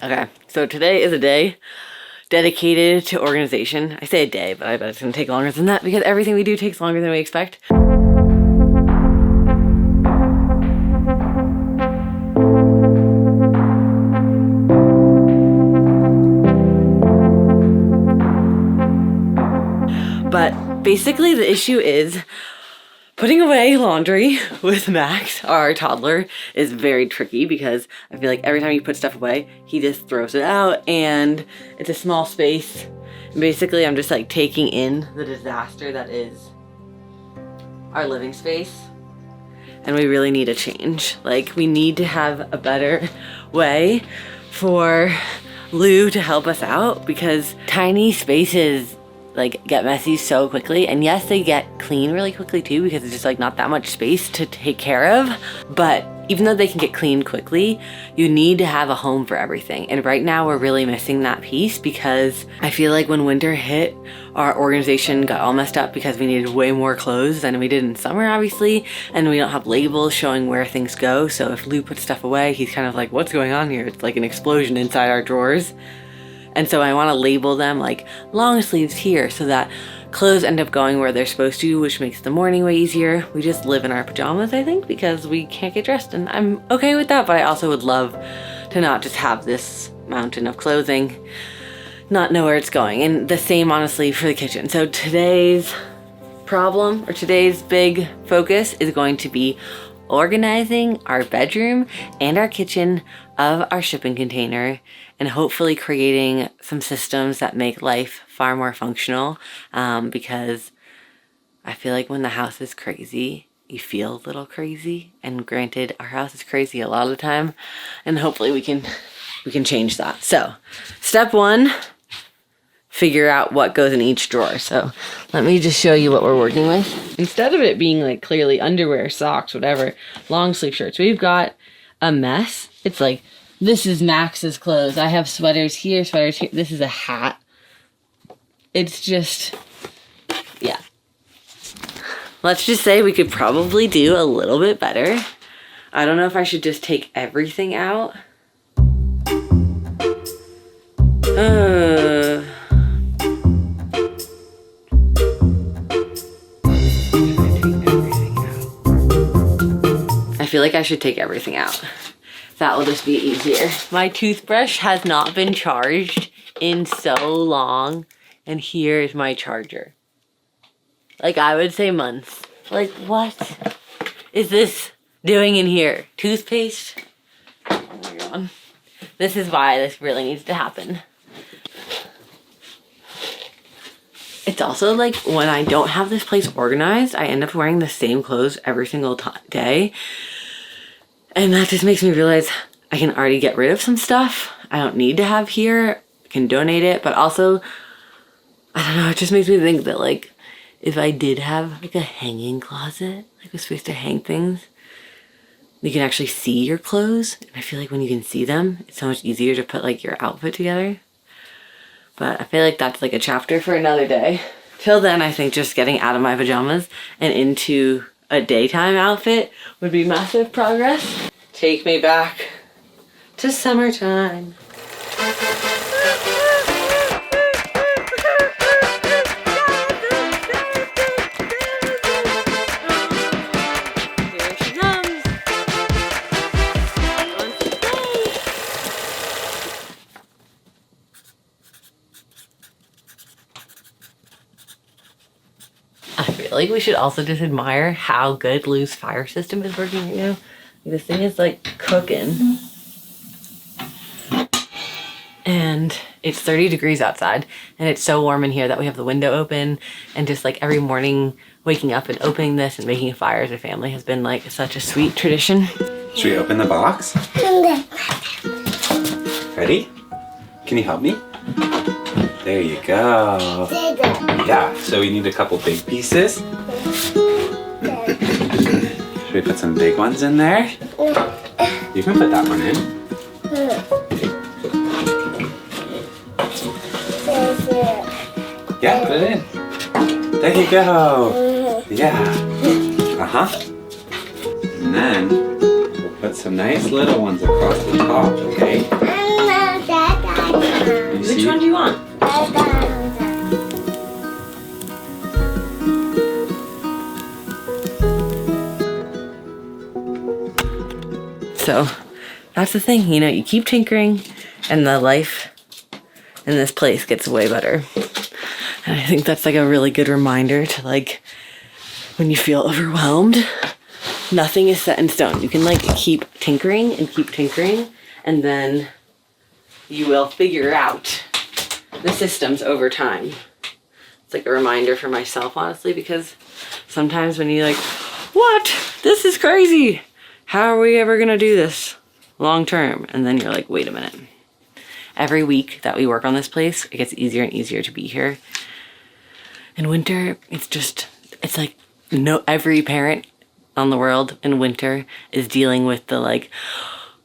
Okay, so today is a day dedicated to organization. I say a day, but I bet it's gonna take longer than that because everything we do takes longer than we expect. But basically the issue is putting away laundry with Max, our toddler, is very tricky because I feel like every time you put stuff away, he just throws it out and it's a small space. And basically, I'm just like taking in the disaster that is our living space. And we really need a change. Like, we need to have a better way for Lou to help us out because tiny spaces like get messy so quickly, and yes, they get clean really quickly too because it's just like not that much space to take care of. But even though they can get cleaned quickly, you need to have a home for everything, and right now we're really missing that piece because I feel like when winter hit, our organization got all messed up because we needed way more clothes than we did in summer, obviously, and we don't have labels showing where things go. So if Lou puts stuff away, he's kind of like, what's going on here? It's like an explosion inside our drawers. And so I want to label them like long sleeves here so that clothes end up going where they're supposed to, which makes the morning way easier. We just live in our pajamas, I think, because we can't get dressed, and I'm okay with that, but I also would love to not just have this mountain of clothing, not know where it's going. And the same, honestly, for the kitchen. So today's problem, or today's big focus, is going to be organizing our bedroom and our kitchen of our shipping container, and hopefully creating some systems that make life far more functional, because I feel like when the house is crazy, you feel a little crazy. And granted, our house is crazy a lot of the time, and hopefully we can change that. So step one, figure out what goes in each drawer. So let me just show you what we're working with. Instead of it being like clearly underwear, socks, whatever, long sleeve shirts, we've got a mess. It's like, this is Max's clothes. I have sweaters here, sweaters here. This is a hat. It's just, yeah. Let's just say we could probably do a little bit better. I don't know if I should just take everything out. I feel like I should take everything out. That will just be easier. My toothbrush has not been charged in so long, and here is my charger. Like, I would say months. Like, what is this doing in here? Toothpaste? Oh my God. This is why this really needs to happen. It's also like when I don't have this place organized, I end up wearing the same clothes every single day. And that just makes me realize I can already get rid of some stuff I don't need to have here. I can donate it, but also, I don't know, it just makes me think that like, if I did have like a hanging closet, like a space to hang things, you can actually see your clothes. And I feel like when you can see them, it's so much easier to put like your outfit together. But I feel like that's like a chapter for another day. Till then, I think just getting out of my pajamas and into a daytime outfit would be massive progress. Take me back to summertime. Here she comes. I feel like we should also just admire how good Lou's fire system is working right now. This thing is like cooking. And it's 30 degrees outside, and it's so warm in here that we have the window open, and just like every morning waking up and opening this and making a fire as a family has been like such a sweet tradition. Should we open the box? Ready? Can you help me? There you go. Yeah, so we need a couple big pieces. Should we put some big ones in there? You can put that one in. Yeah, put it in. There you go. Yeah. Uh-huh. And then we'll put some nice little ones across the top, okay? Which one do you want? So that's the thing, you know, you keep tinkering and the life in this place gets way better. And I think that's like a really good reminder to, like, when you feel overwhelmed, nothing is set in stone. You can like keep tinkering and then you will figure out the systems over time. It's like a reminder for myself, honestly, because sometimes when you're like, what? This is crazy. How are we ever gonna do this long term? And then you're like, wait a minute. Every week that we work on this place, it gets easier and easier to be here. In winter, it's like every parent on the world in winter is dealing with the like,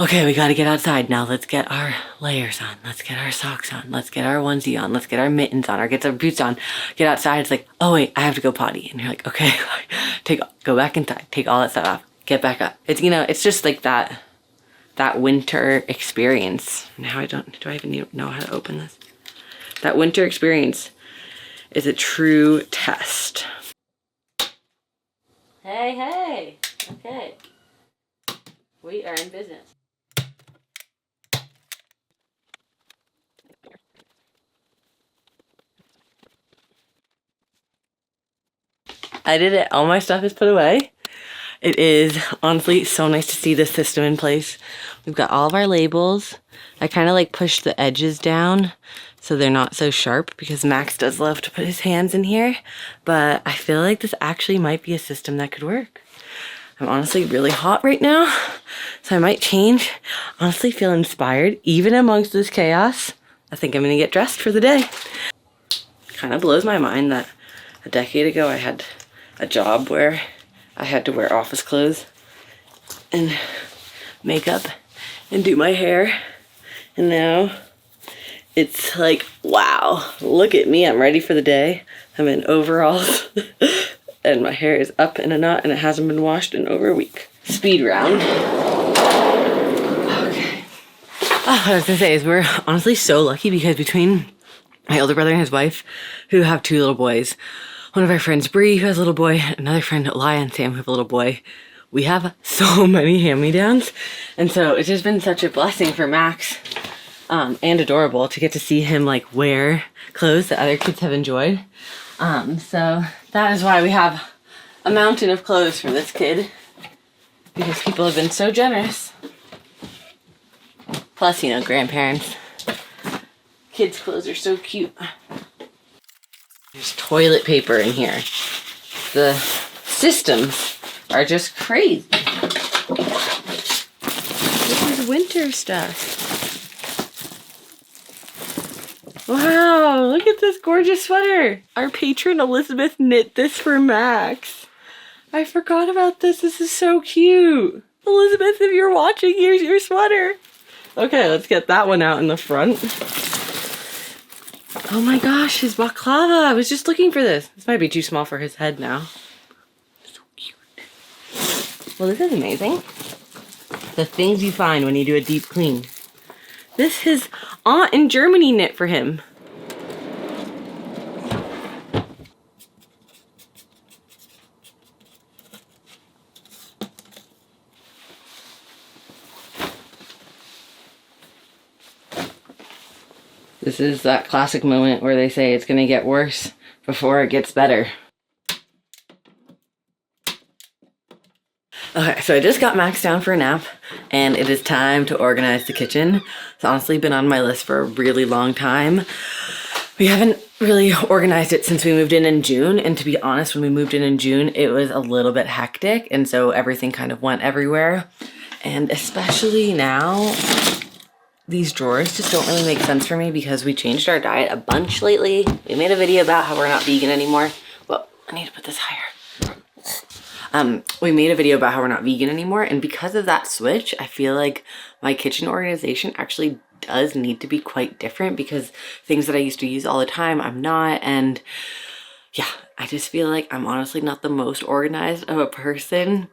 okay, we gotta get outside now. Let's get our layers on. Let's get our socks on. Let's get our onesie on. Let's get our mittens on or get our boots on. Get outside. It's like, oh wait, I have to go potty. And you're like, okay, go back inside. Take all that stuff off. Get back up. It's, you know, it's just like that winter experience. Now do I even know how to open this? That winter experience is a true test. Hey, okay. We are in business. I did it. All my stuff is put away. It is honestly so nice to see this system in place. We've got all of our labels. I kind of like push the edges down so they're not so sharp because Max does love to put his hands in here, but I feel like this actually might be a system that could work. I'm honestly really hot right now, so I might change. Honestly feel inspired even amongst this chaos. I think I'm gonna get dressed for the day. Kind of blows my mind that a decade ago I had a job where I had to wear office clothes and makeup and do my hair. And now it's like, wow, look at me. I'm ready for the day. I'm in overalls and my hair is up in a knot and it hasn't been washed in over a week. Speed round. Okay. What I was gonna say is we're honestly so lucky because between my older brother and his wife, who have 2 little boys, one of our friends, Bree, who has a little boy, another friend, Laya and Sam, who have a little boy. We have so many hand-me-downs. And so it's just been such a blessing for Max and adorable to get to see him like wear clothes that other kids have enjoyed. So that is why we have a mountain of clothes for this kid, because people have been so generous. Plus, you know, grandparents. Kids' clothes are so cute. There's toilet paper in here. The systems are just crazy. This is winter stuff. Wow, look at this gorgeous sweater. Our patron Elizabeth knit this for Max. I forgot about this. This is so cute. Elizabeth, if you're watching, here's your sweater. Okay, let's get that one out in the front. Oh my gosh, his baklava. I was just looking for this. This might be too small for his head now. So cute. Well, this is amazing. The things you find when you do a deep clean. This his aunt in Germany knit for him. This is that classic moment where they say it's gonna get worse before it gets better. Okay, so I just got Max down for a nap and it is time to organize the kitchen. It's honestly been on my list for a really long time. We haven't really organized it since we moved in June, and to be honest, when we moved in June, it was a little bit hectic, and so everything kind of went everywhere. And especially now, these drawers just don't really make sense for me because we changed our diet a bunch lately. We made a video about how we're not vegan anymore. Well, I need to put this higher. We made a video about how we're not vegan anymore, and because of that switch, I feel like my kitchen organization actually does need to be quite different, because things that I used to use all the time, I'm not, and yeah, I just feel like I'm honestly not the most organized of a person.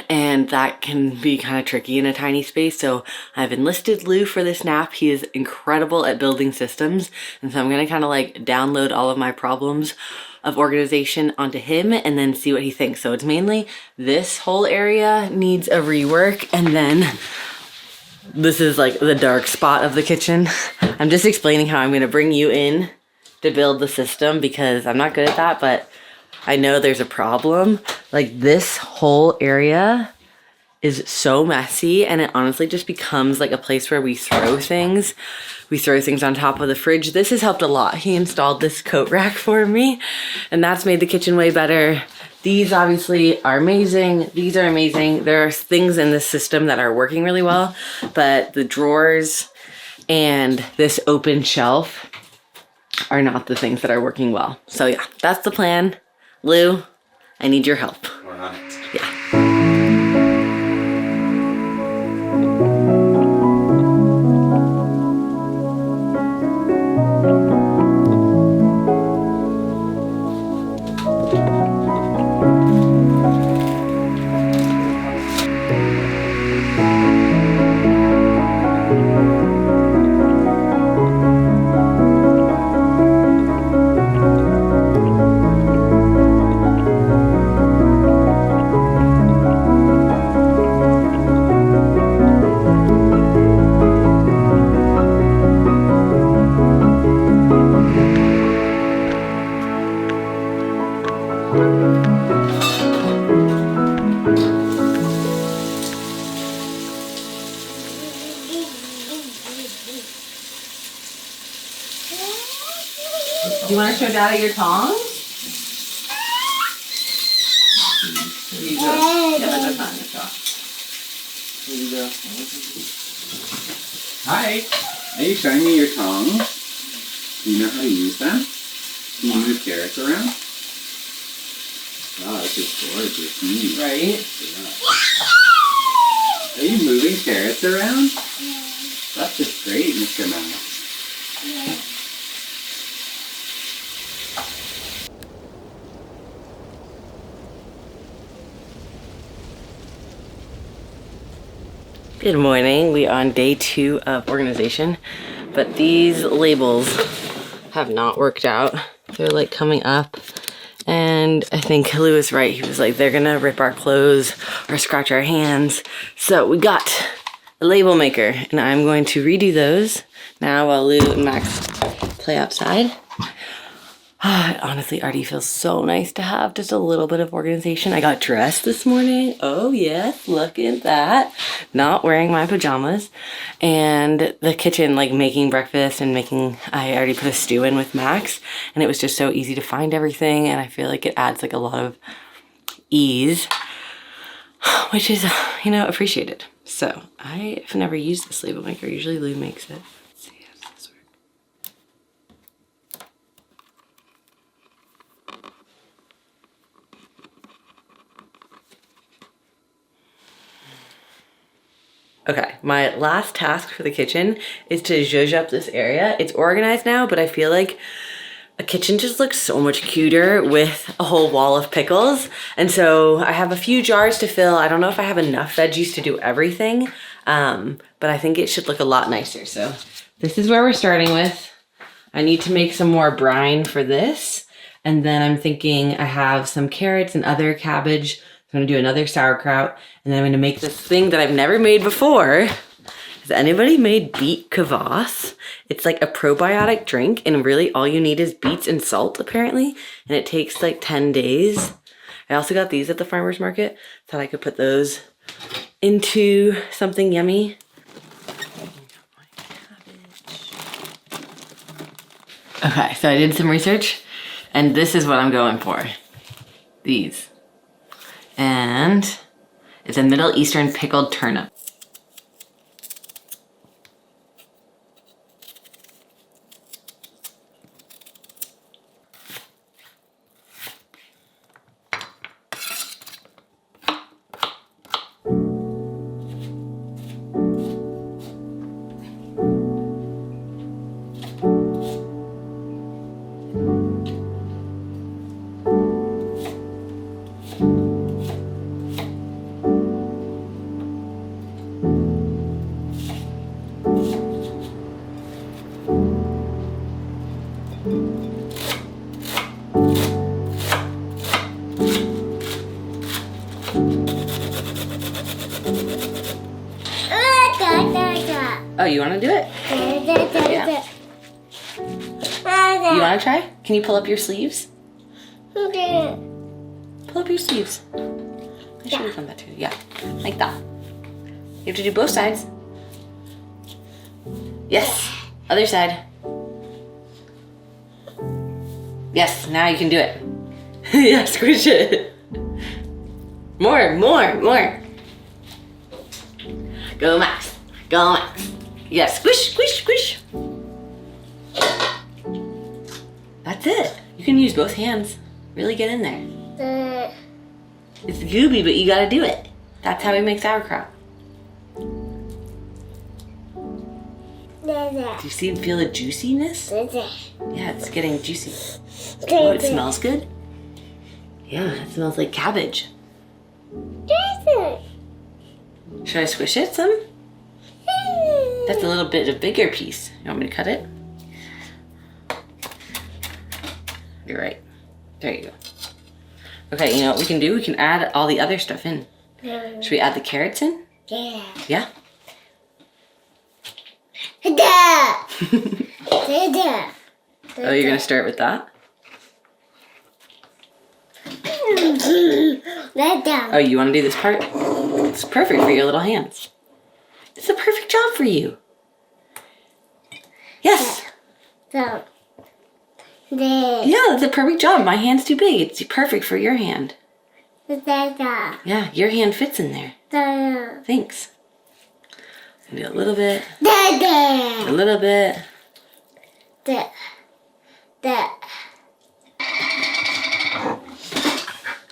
and that can be kind of tricky in a tiny space. So I've enlisted Lou for this nap. He is incredible at building systems, and so I'm gonna kind of like download all of my problems of organization onto him and then see what he thinks. So it's mainly this whole area needs a rework, and then this is like the dark spot of the kitchen. I'm just explaining how I'm gonna bring you in to build the system because I'm not good at that, but I know there's a problem. Like this whole area is so messy, and it honestly just becomes like a place where we throw things. We throw things on top of the fridge. This has helped a lot. He installed this coat rack for me, and that's made the kitchen way better. These obviously are amazing. These are amazing. There are things in this system that are working really well, but the drawers and this open shelf are not the things that are working well. So yeah, that's the plan. Lou, I need your help. We're on it. Yeah. Do you want to show Daddy your tongs? Here you go. Yeah, that's fine. That's all. Here you go. Hi. Are you showing me your tongs? Do you know how to use them? Can you move carrots around? Wow, this is gorgeous. Right? Yeah. Are you moving carrots around? That's just great, Mr. Mouse. Good morning. We are on day 2 of organization, but these labels have not worked out. They're like coming up, and I think Lou was right. He was like, they're gonna rip our clothes or scratch our hands. So we got a label maker, and I'm going to redo those now while Lou and Max play outside. It honestly already feels so nice to have just a little bit of organization. I got dressed this morning. Oh yes, look at that. Not wearing my pajamas. And the kitchen, like making breakfast and I already put a stew in with Max, and it was just so easy to find everything, and I feel like it adds like a lot of ease, which is, you know, appreciated. So I've never used this label maker. Usually Lou makes it. Let's see, how does this work? Okay, my last task for the kitchen is to zhuzh up this area. It's organized now, but I feel like a kitchen just looks so much cuter with a whole wall of pickles. And so I have a few jars to fill. I don't know if I have enough veggies to do everything, but I think it should look a lot nicer. So this is where we're starting with. I need to make some more brine for this. And then I'm thinking I have some carrots and other cabbage. I'm gonna do another sauerkraut, and then I'm gonna make this thing that I've never made before. Has anybody made beet kvass? It's like a probiotic drink, and really all you need is beets and salt apparently, and it takes like 10 days. I also got these at the farmer's market. Thought I could put those into something yummy. Okay, so I did some research, and this is what I'm going for. These. And it's a Middle Eastern pickled turnip. Oh, you want to do it? Yeah. You want to try? Can you pull up your sleeves? Pull up your sleeves. I should have done that too. Yeah, like that. You have to do both sides. Yes. Other side. Yes, now you can do it. Yeah, squish it. More. Go, Max. Go, Max. Yeah, squish. That's it. You can use both hands. Really get in there. It's gooby, but you gotta do it. That's how we make sauerkraut. Do you feel the juiciness? Yeah, it's getting juicy. Oh, it smells good? Yeah, it smells like cabbage. Should I squish it some? That's a little bit a bigger piece. You want me to cut it? You're right. There you go. Okay, you know what we can do? We can add all the other stuff in. Should we add the carrots in? Yeah. Yeah? Oh, you're gonna start with that? Oh, you wanna do this part? It's perfect for your little hands. It's a perfect job for you. Yes. So, Yeah, that's a perfect job. My hand's too big. It's perfect for your hand. Dada. Yeah, your hand fits in there. Dada. Thanks. Do a little bit. Dada. A little bit.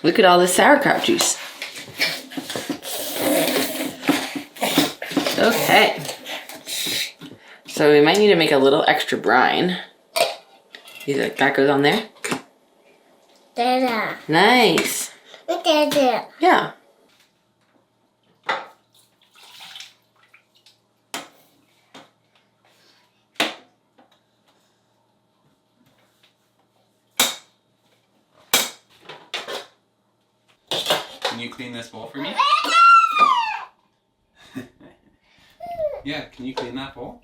Look at all this sauerkraut juice. Okay. So we might need to make a little extra brine. You think that goes on there? Dada. Nice. Dada. Yeah. Can you clean this bowl for me? Yeah, can you clean that bowl?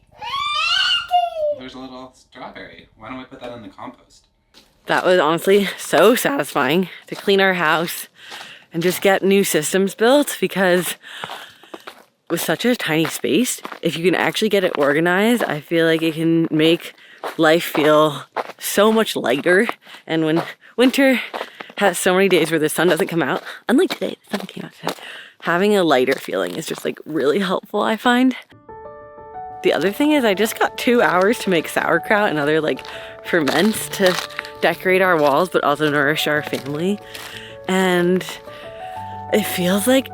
There's a little strawberry. Why don't we put that in the compost? That was honestly so satisfying to clean our house and just get new systems built, because with such a tiny space, if you can actually get it organized, I feel like it can make life feel so much lighter. And when winter has so many days where the sun doesn't come out, unlike today, the sun came out today, having a lighter feeling is just like really helpful, I find. The other thing is I just got 2 hours to make sauerkraut and other like ferments to decorate our walls, but also nourish our family. And it feels like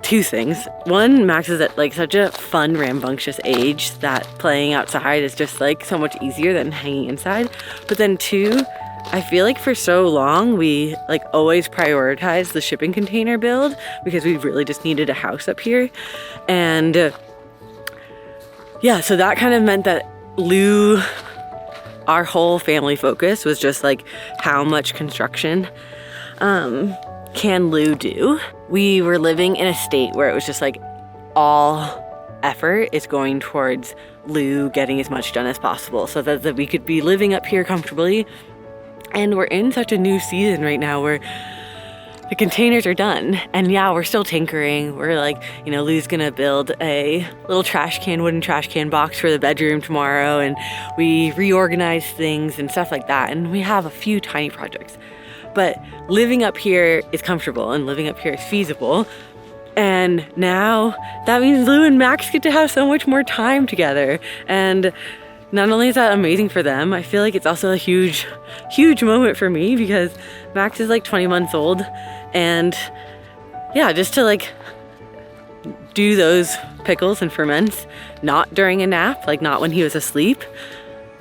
two things. One, Max is at like such a fun, rambunctious age that playing outside is just like so much easier than hanging inside. But then two, I feel like for so long we like always prioritized the shipping container build because we really just needed a house up here. And yeah, so that kind of meant that our whole family focus was just like how much construction can Lou do? We were living in a state where it was just like all effort is going towards Lou getting as much done as possible so that we could be living up here comfortably. And we're in such a new season right now where the containers are done. And yeah, we're still tinkering. We're like, you know, Lou's gonna build a little wooden trash can box for the bedroom tomorrow. And we reorganize things and stuff like that. And we have a few tiny projects. But living up here is comfortable and living up here is feasible. And now that means Lou and Max get to have so much more time together. And not only is that amazing for them, I feel like it's also a huge, huge moment for me because Max is like 20 months old. And yeah, just to like do those pickles and ferments, not during a nap, like not when he was asleep,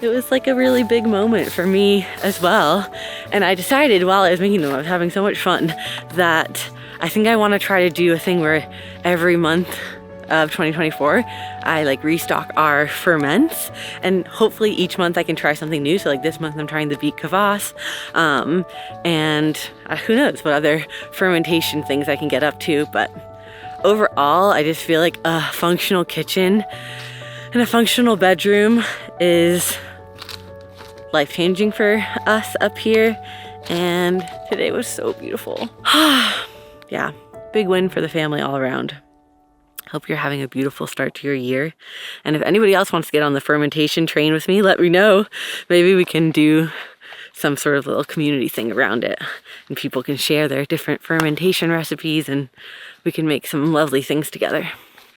it was like a really big moment for me as well. And I decided while I was making them, I was having so much fun that I think I want to try to do a thing where every month of 2024, I like restock our ferments, and hopefully each month I can try something new. So like this month I'm trying the beet kvass, and who knows what other fermentation things I can get up to. But overall, I just feel like a functional kitchen And a functional bedroom is life-changing for us up here. And today was so beautiful. Yeah, big win for the family all around. Hope you're having a beautiful start to your year. And if anybody else wants to get on the fermentation train with me, let me know. Maybe we can do some sort of little community thing around it. And people can share their different fermentation recipes and we can make some lovely things together.